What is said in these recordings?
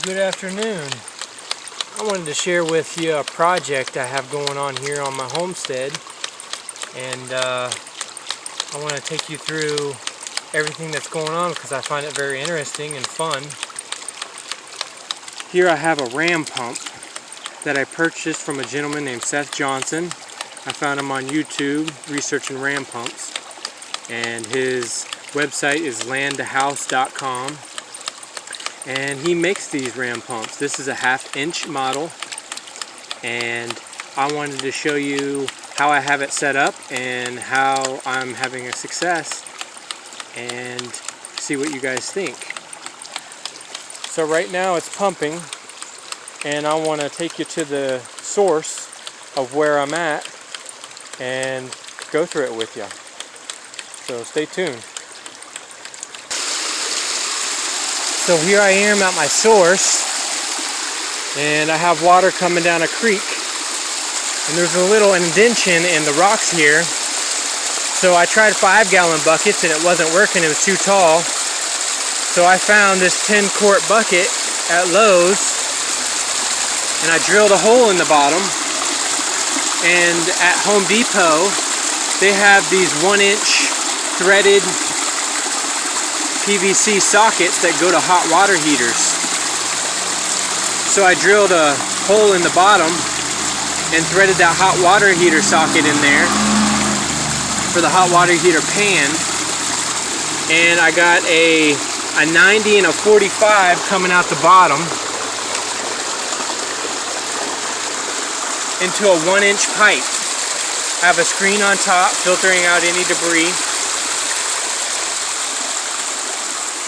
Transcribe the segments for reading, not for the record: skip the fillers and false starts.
Good afternoon. I wanted to share with you a project I have going on here on my homestead, and I want to take you through everything that's going on because I find it very interesting and fun. Here I have a ram pump that I purchased from a gentleman named Seth Johnson. I found him on YouTube researching ram pumps, and his website is LandToHouse.com. and he makes these ram pumps. This is a 1/2 inch model, and I wanted to show you how I have it set up and how I'm having a success and see what you guys think. So right now it's pumping, and I want to take you to the source of where I'm at and go through it with you. So stay tuned. So here I am at my source, and I have water coming down a creek, and there's a little indention in the rocks here. So I tried 5-gallon buckets and it wasn't working, it was too tall. So I found this 10-quart bucket at Lowe's, and I drilled a hole in the bottom. And at Home Depot they have these 1-inch threaded PVC sockets that go to hot water heaters. So I drilled a hole in the bottom and threaded that hot water heater socket in there for the hot water heater pan, and I got a 90 and a 45 coming out the bottom into a 1-inch pipe. I have a screen on top filtering out any debris.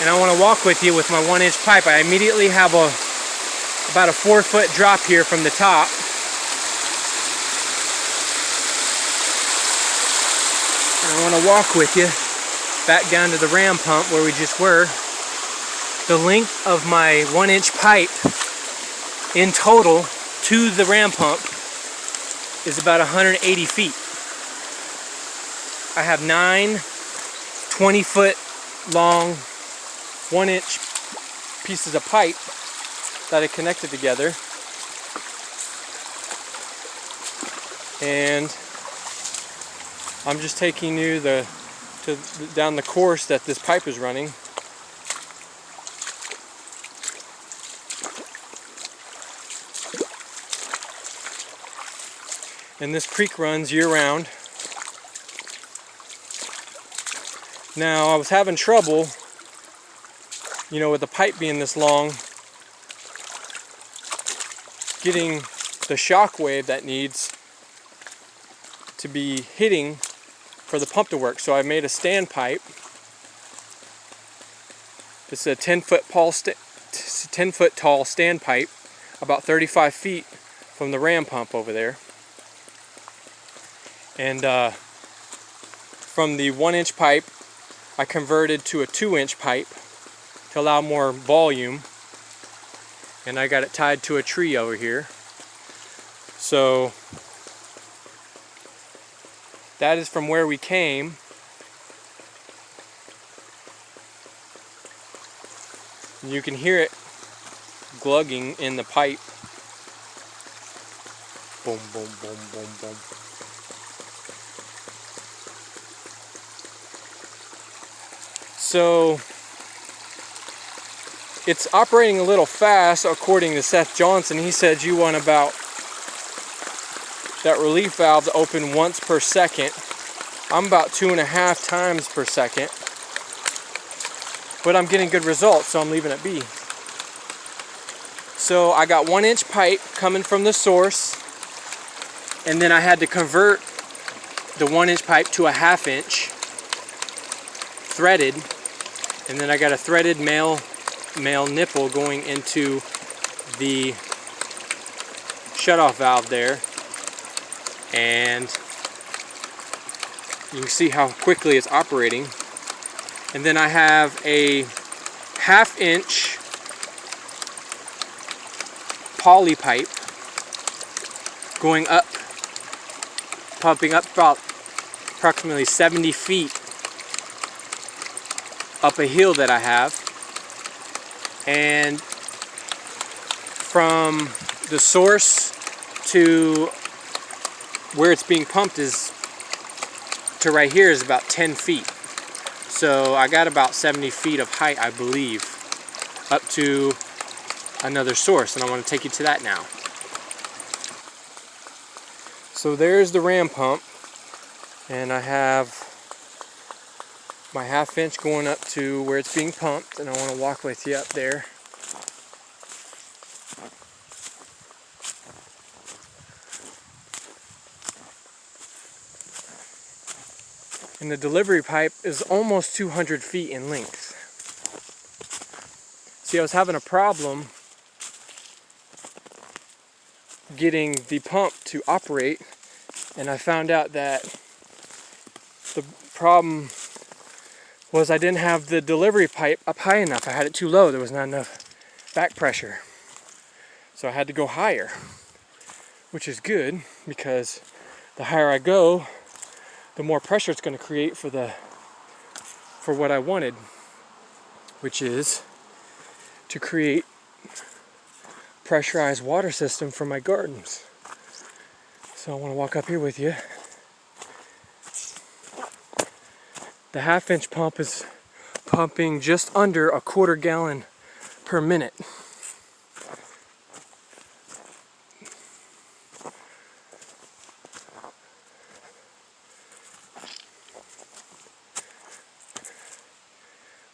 And I want to walk with you with my 1-inch pipe. I immediately have about a 4-foot drop here from the top. And I want to walk with you back down to the ram pump where we just were. The length of my 1-inch pipe in total to the ram pump is about 180 feet. I have 9 20-foot long 1-inch pieces of pipe that I connected together, and I'm just taking you down the course that this pipe is running. And this creek runs year-round. Now I was having trouble, with the pipe being this long, getting the shock wave that needs to be hitting for the pump to work. So I made a standpipe. It's a 10-foot tall standpipe, about 35 feet from the ram pump over there. And from the 1-inch pipe, I converted to a 2-inch pipe to allow more volume, and I got it tied to a tree over here. So that is from where we came. You can hear it glugging in the pipe. Boom, boom, boom, boom, boom. So it's operating a little fast according to Seth Johnson. He said you want about that relief valve to open once per second. I'm about 2.5 times per second. But I'm getting good results, so I'm leaving it be. So I got 1-inch pipe coming from the source, and then I had to convert the 1-inch pipe to a 1/2 inch threaded, and then I got a threaded male nipple going into the shutoff valve there, and you can see how quickly it's operating. And then I have a 1/2 inch poly pipe going up, pumping up about approximately 70 feet up a hill that I have. And from the source to where it's being pumped is to right here is about 10 feet. So I got about 70 feet of height, I believe, up to another source, and I want to take you to that now. So there's the ram pump, and I have my 1/2 inch going up to where it's being pumped, and I want to walk with you up there. And the delivery pipe is almost 200 feet in length. See, I was having a problem getting the pump to operate, and I found out that the problem was I didn't have the delivery pipe up high enough. I had it too low. There was not enough back pressure. So I had to go higher, which is good because the higher I go, the more pressure it's going to create for what I wanted, which is to create pressurized water system for my gardens. So I want to walk up here with you. The 1/2 inch pump is pumping just under a 1/4 gallon per minute.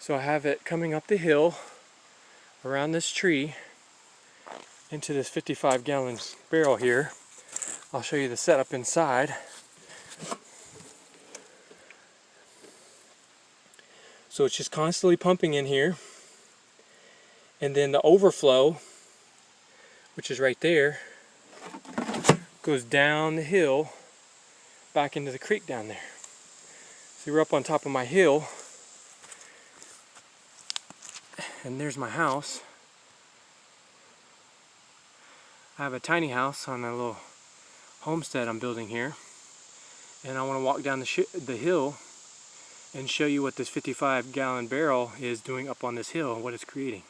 So I have it coming up the hill around this tree into this 55-gallon barrel here. I'll show you the setup inside. So it's just constantly pumping in here, and then the overflow, which is right there, goes down the hill back into the creek down there. So we're up on top of my hill, and there's my house. I have a tiny house on a little homestead I'm building here, and I want to walk down the hill and show you what this 55-gallon barrel is doing up on this hill and what it's creating.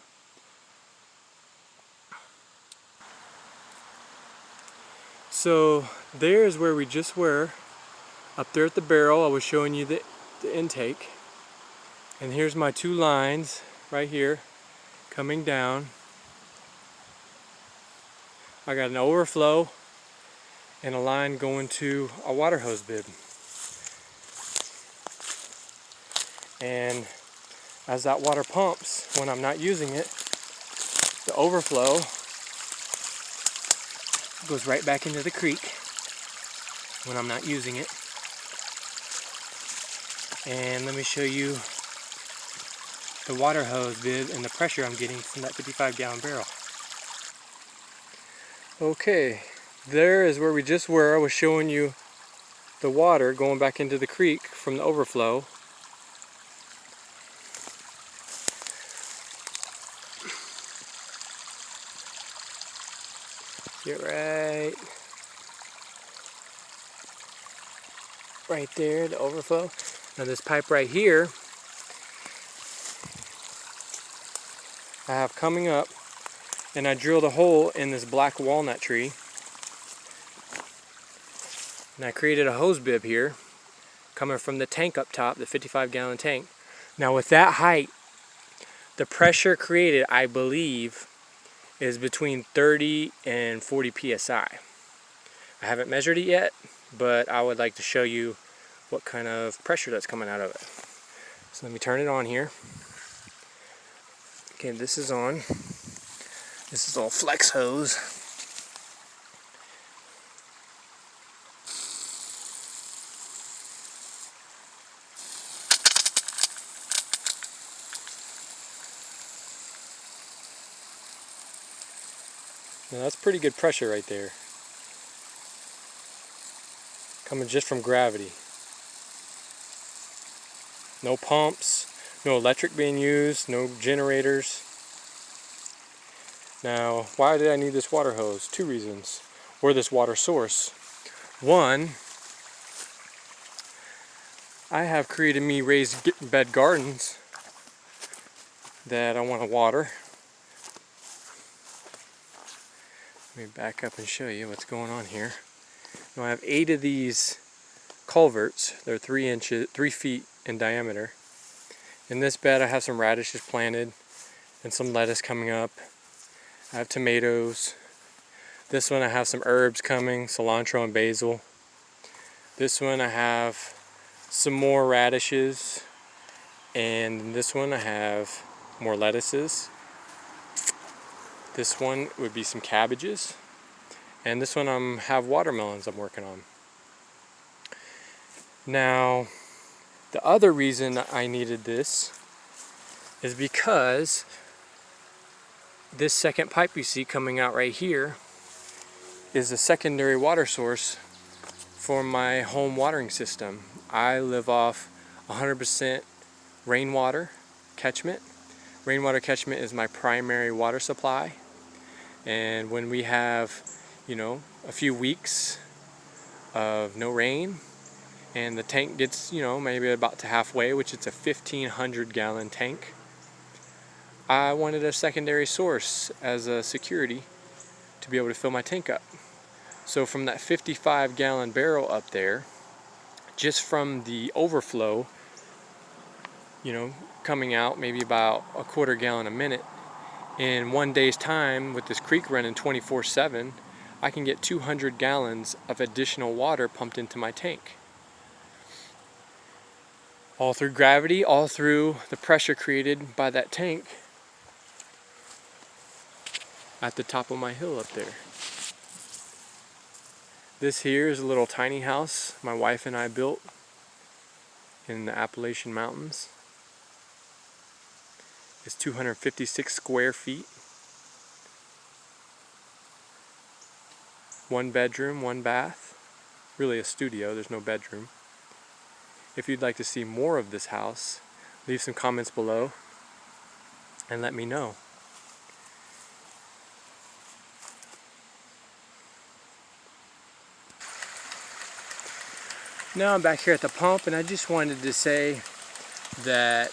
So there's where we just were, up there at the barrel. I was showing you the intake, and here's my 2 lines right here coming down. I got an overflow and a line going to a water hose bib. And as that water pumps, when I'm not using it, the overflow goes right back into the creek when I'm not using it. And let me show you the water hose bib and the pressure I'm getting from that 55-gallon barrel. Okay, there is where we just were. I was showing you the water going back into the creek from the overflow. Get right there, the overflow. Now this pipe right here, I have coming up, and I drilled a hole in this black walnut tree, and I created a hose bib here coming from the tank up top, the 55-gallon tank. Now with that height, the pressure created, I believe, is between 30 and 40 psi. I haven't measured it yet, but I would like to show you what kind of pressure that's coming out of it. So let me turn it on here. Okay, this is on. This is all flex hose. Now that's pretty good pressure right there, coming just from gravity. No pumps, no electric being used, no generators. Now, why did I need this water hose? 2 reasons, or this water source. One, I have created me raised bed gardens that I want to water. Let me back up and show you what's going on here. Now I have 8 of these culverts. They're 3 feet in diameter. In this bed I have some radishes planted and some lettuce coming up. I have tomatoes. This one I have some herbs coming, cilantro and basil. This one I have some more radishes, and this one I have more lettuces. This one would be some cabbages, and this one I have watermelons I'm working on. Now, the other reason I needed this is because this second pipe you see coming out right here is a secondary water source for my home watering system. I live off 100% rainwater catchment. Rainwater catchment is my primary water supply, and when we have, you know, a few weeks of no rain and the tank gets, you know, maybe about to halfway, which it's a 1,500 gallon tank, I wanted a secondary source as a security to be able to fill my tank up. So from that 55 gallon barrel up there, just from the overflow, you know, coming out maybe about a quarter gallon a minute, in one day's time with this creek running 24/7, I can get 200 gallons of additional water pumped into my tank. All through gravity, all through the pressure created by that tank at the top of my hill up there. This here is a little tiny house my wife and I built in the Appalachian Mountains. It's 256 square feet. 1 bedroom, 1 bath. Really a studio, there's no bedroom. If you'd like to see more of this house, leave some comments below and let me know. Now I'm back here at the pump, and I just wanted to say that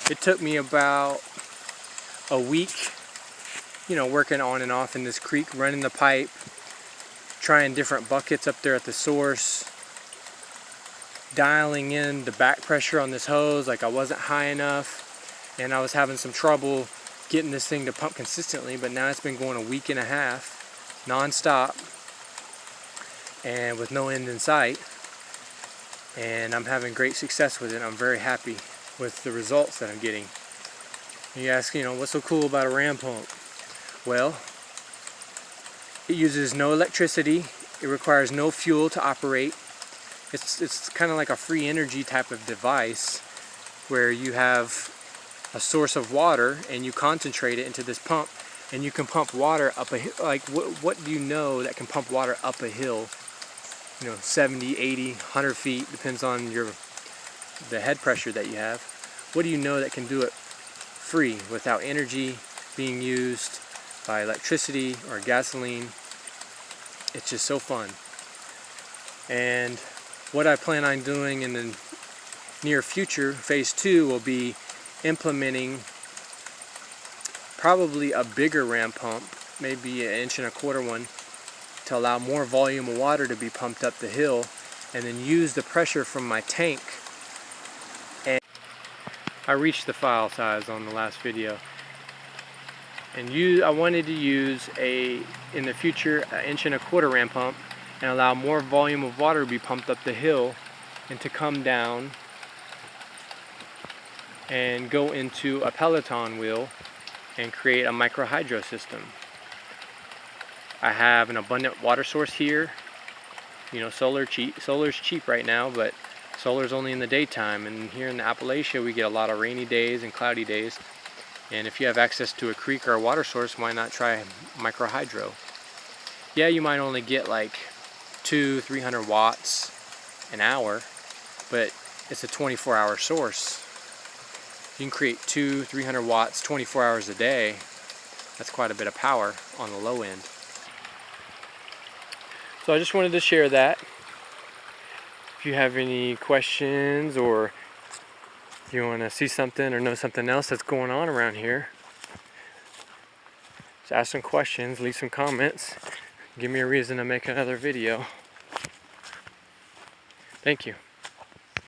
it took me about a week, you know, working on and off in this creek, running the pipe, trying different buckets up there at the source, dialing in the back pressure on this hose like I wasn't high enough, and I was having some trouble getting this thing to pump consistently. But now it's been going a week and a half non-stop and with no end in sight, and I'm having great success with it. I'm very happy with the results that I'm getting. You ask, you know, what's so cool about a ram pump? Well, it uses no electricity, it requires no fuel to operate. It's kind of like a free energy type of device where you have a source of water and you concentrate it into this pump, and you can pump water up a hill. Like what do you know that can pump water up a hill? You know, 70, 80, 100 feet, depends on the head pressure that you have. What do you know that can do it free without energy being used by electricity or gasoline? It's just so fun. And what I plan on doing in the near future, phase 2, will be implementing probably a bigger ram pump, maybe 1.25 inch one, to allow more volume of water to be pumped up the hill, and then use the pressure from my tank. And I reached the file size on the last video, and I wanted to use in the future 1.25 inch ram pump and allow more volume of water to be pumped up the hill and to come down and go into a Peloton wheel and create a micro hydro system. I have an abundant water source here. You know, solar's cheap right now, but solar's only in the daytime, and here in the Appalachia we get a lot of rainy days and cloudy days. And if you have access to a creek or a water source, why not try micro hydro? Yeah, you might only get like 200-300 watts an hour, but it's a 24-hour source. You can create 200-300 watts 24 hours a day. That's quite a bit of power on the low end. So I just wanted to share that. If you have any questions, or if you want to see something or know something else that's going on around here, Just ask some questions, leave some comments, give me a reason to make another video. Thank you.